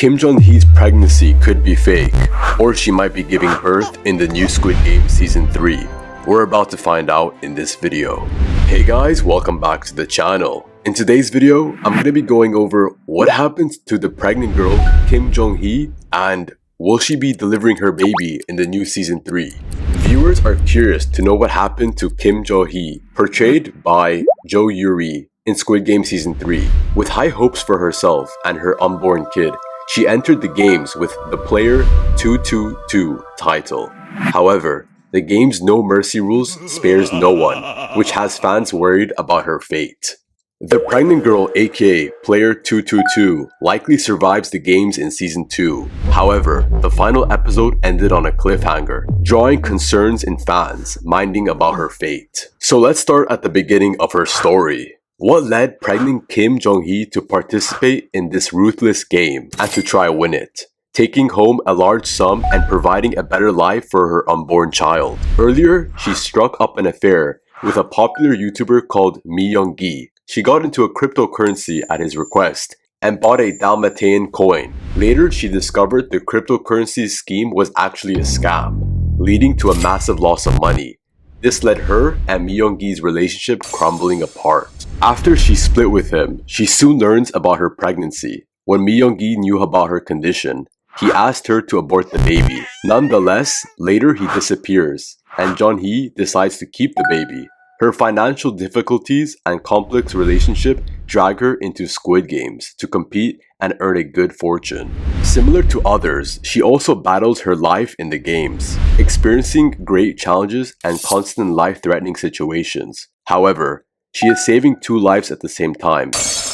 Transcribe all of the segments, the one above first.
Kim jun-hee's pregnancy could be fake, or she might be giving birth in the new Squid Game Season 3. We're about to find out in this video. Hey guys, welcome back to the channel. In today's video, I'm going to be going over what happened to the pregnant girl Kim jun-hee and will she be delivering her baby in the new Season 3? Viewers are curious to know what happened to Kim jun-hee, portrayed by Jo Yuri in Squid Game Season 3. With high hopes for herself and her unborn kid, she entered the games with the Player 222 title. However, the game's no mercy rules spares no one, which has fans worried about her fate. The pregnant girl, aka Player 222, likely survives the games in Season 2. However, the final episode ended on a cliffhanger, drawing concerns in fans minding about her fate. So let's start at the beginning of her story. What led pregnant Kim jun-hee to participate in this ruthless game and to try win it, taking home a large sum and providing a better life for her unborn child? Earlier, she struck up an affair with a popular YouTuber called myung. She got into a cryptocurrency at his request and bought a Dalmatian coin. Later, she discovered the cryptocurrency scheme was actually a scam, leading to a massive loss of money. This led her and myung's relationship crumbling apart. After she split with him, she soon learns about her pregnancy. When myung knew about her condition, he asked her to abort the baby. Nonetheless, later he disappears, and jun-hee decides to keep the baby. Her financial difficulties and complex relationship drag her into Squid Games to compete and earn a good fortune. Similar to others, she also battles her life in the games, experiencing great challenges and constant life-threatening situations. However, she is saving 2 lives at the same time,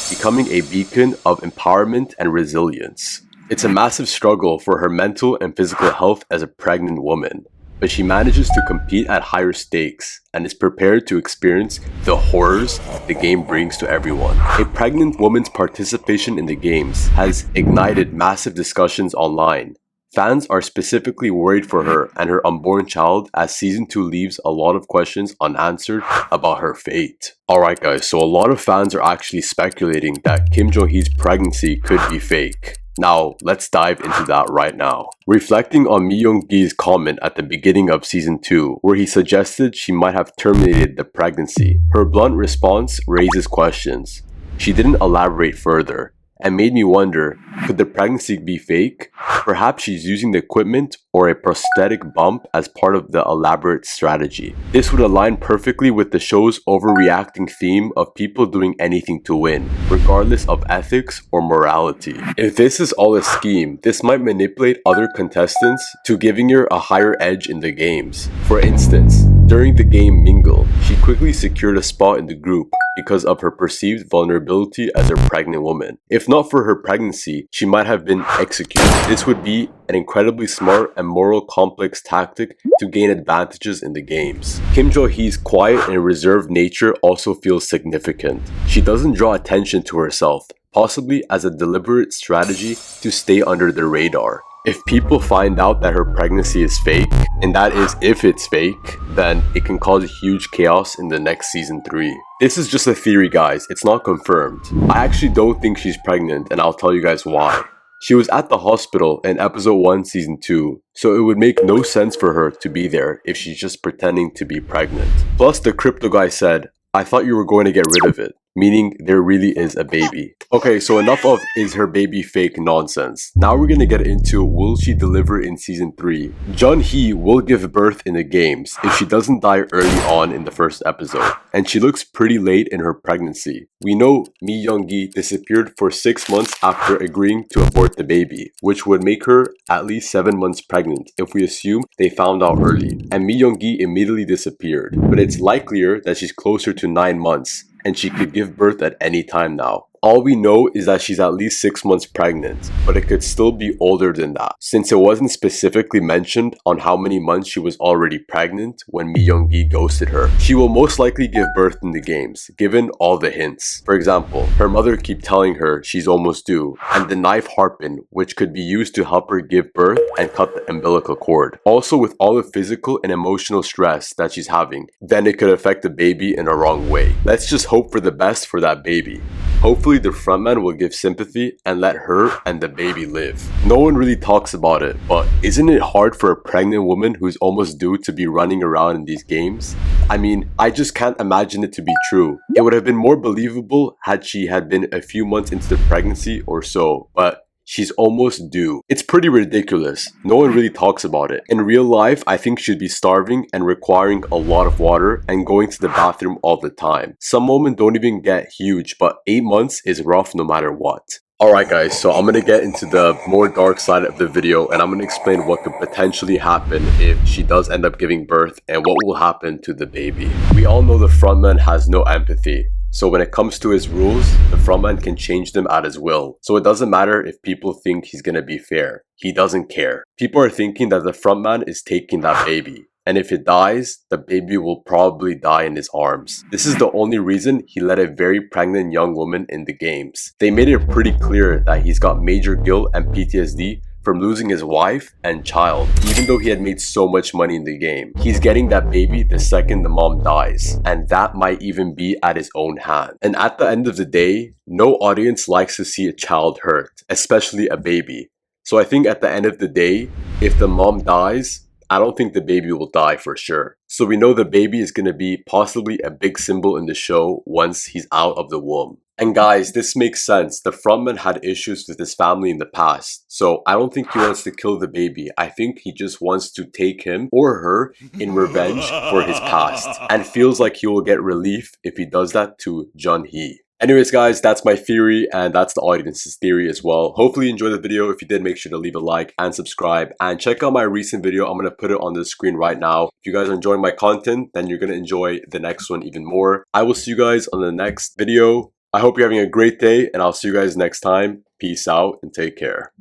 becoming a beacon of empowerment and resilience. It's a massive struggle for her mental and physical health as a pregnant woman, but she manages to compete at higher stakes and is prepared to experience the horrors the game brings to everyone. A pregnant woman's participation in the games has ignited massive discussions online. Fans are specifically worried for her and her unborn child as Season 2 leaves a lot of questions unanswered about her fate. Alright guys, so a lot of fans are actually speculating that Kim jun-hee's pregnancy could be fake. Now, let's dive into that right now. Reflecting on myung-gi's comment at the beginning of Season 2, where he suggested she might have terminated the pregnancy, her blunt response raises questions. She didn't elaborate further, and made me wonder, could the pregnancy be fake? Perhaps she's using the equipment or a prosthetic bump as part of the elaborate strategy. This would align perfectly with the show's overreacting theme of people doing anything to win, regardless of ethics or morality. If this is all a scheme, this might manipulate other contestants to giving her a higher edge in the games. For instance, during the game Mingle, she quickly secured a spot in the group because of her perceived vulnerability as a pregnant woman. If not for her pregnancy, she might have been executed. This would be an incredibly smart and moral complex tactic to gain advantages in the games. Kim jun-hee's quiet and reserved nature also feels significant. She doesn't draw attention to herself, possibly as a deliberate strategy to stay under the radar. If people find out that her pregnancy is fake, and that is if it's fake, then it can cause huge chaos in the next Season 3. This is just a theory guys, it's not confirmed. I actually don't think she's pregnant and I'll tell you guys why. She was at the hospital in Episode 1 Season 2, so it would make no sense for her to be there if she's just pretending to be pregnant. Plus the crypto guy said, "I thought you were going to get rid of it," meaning there really is a baby. Okay, so enough of "is her baby fake" nonsense. Now we're gonna get into will she deliver in Season 3. Jun-hee will give birth in the games if she doesn't die early on in the first episode, and she looks pretty late in her pregnancy. We know myung disappeared for 6 months after agreeing to abort the baby, which would make her at least 7 months pregnant if we assume they found out early, and myung immediately disappeared, but it's likelier that she's closer to 9 months, and she could give birth at any time now. All we know is that she's at least 6 months pregnant, but it could still be older than that, since it wasn't specifically mentioned on how many months she was already pregnant when myung ghosted her. She will most likely give birth in the games, given all the hints. For example, her mother keep telling her she's almost due, and the knife harpin, which could be used to help her give birth and cut the umbilical cord. Also, with all the physical and emotional stress that she's having, then it could affect the baby in a wrong way. Let's just hope for the best for that baby. Hopefully the frontman will give sympathy and let her and the baby live. No one really talks about it, but isn't it hard for a pregnant woman who's almost due to be running around in these games? I mean, I just can't imagine it to be true. It would have been more believable had she had been a few months into the pregnancy or so, but she's almost due. It's pretty ridiculous. No one really talks about it. In real life, I think she'd be starving and requiring a lot of water and going to the bathroom all the time. Some women don't even get huge, but 8 months is rough no matter what. Alright guys, so I'm gonna get into the more dark side of the video and I'm gonna explain what could potentially happen if she does end up giving birth and what will happen to the baby. We all know the frontman has no empathy. So when it comes to his rules, the frontman can change them at his will. So it doesn't matter if people think he's gonna be fair. He doesn't care. People are thinking that the frontman is taking that baby. And if it dies, the baby will probably die in his arms. This is the only reason he let a very pregnant young woman in the games. They made it pretty clear that he's got major guilt and PTSD from losing his wife and child, even though he had made so much money in the game. He's getting that baby the second the mom dies, and that might even be at his own hand. And at the end of the day, no audience likes to see a child hurt, especially a baby. So I think at the end of the day, if the mom dies, I don't think the baby will die for sure. So we know the baby is going to be possibly a big symbol in the show once he's out of the womb. And guys, this makes sense. The frontman had issues with his family in the past. So I don't think he wants to kill the baby. I think he just wants to take him or her in revenge for his past. And feels like he will get relief if he does that to Jun-hee. Anyways guys, that's my theory and that's the audience's theory as well. Hopefully you enjoyed the video. If you did, make sure to leave a like and subscribe. And check out my recent video. I'm going to put it on the screen right now. If you guys are enjoying my content, then you're going to enjoy the next one even more. I will see you guys on the next video. I hope you're having a great day and I'll see you guys next time. Peace out and take care.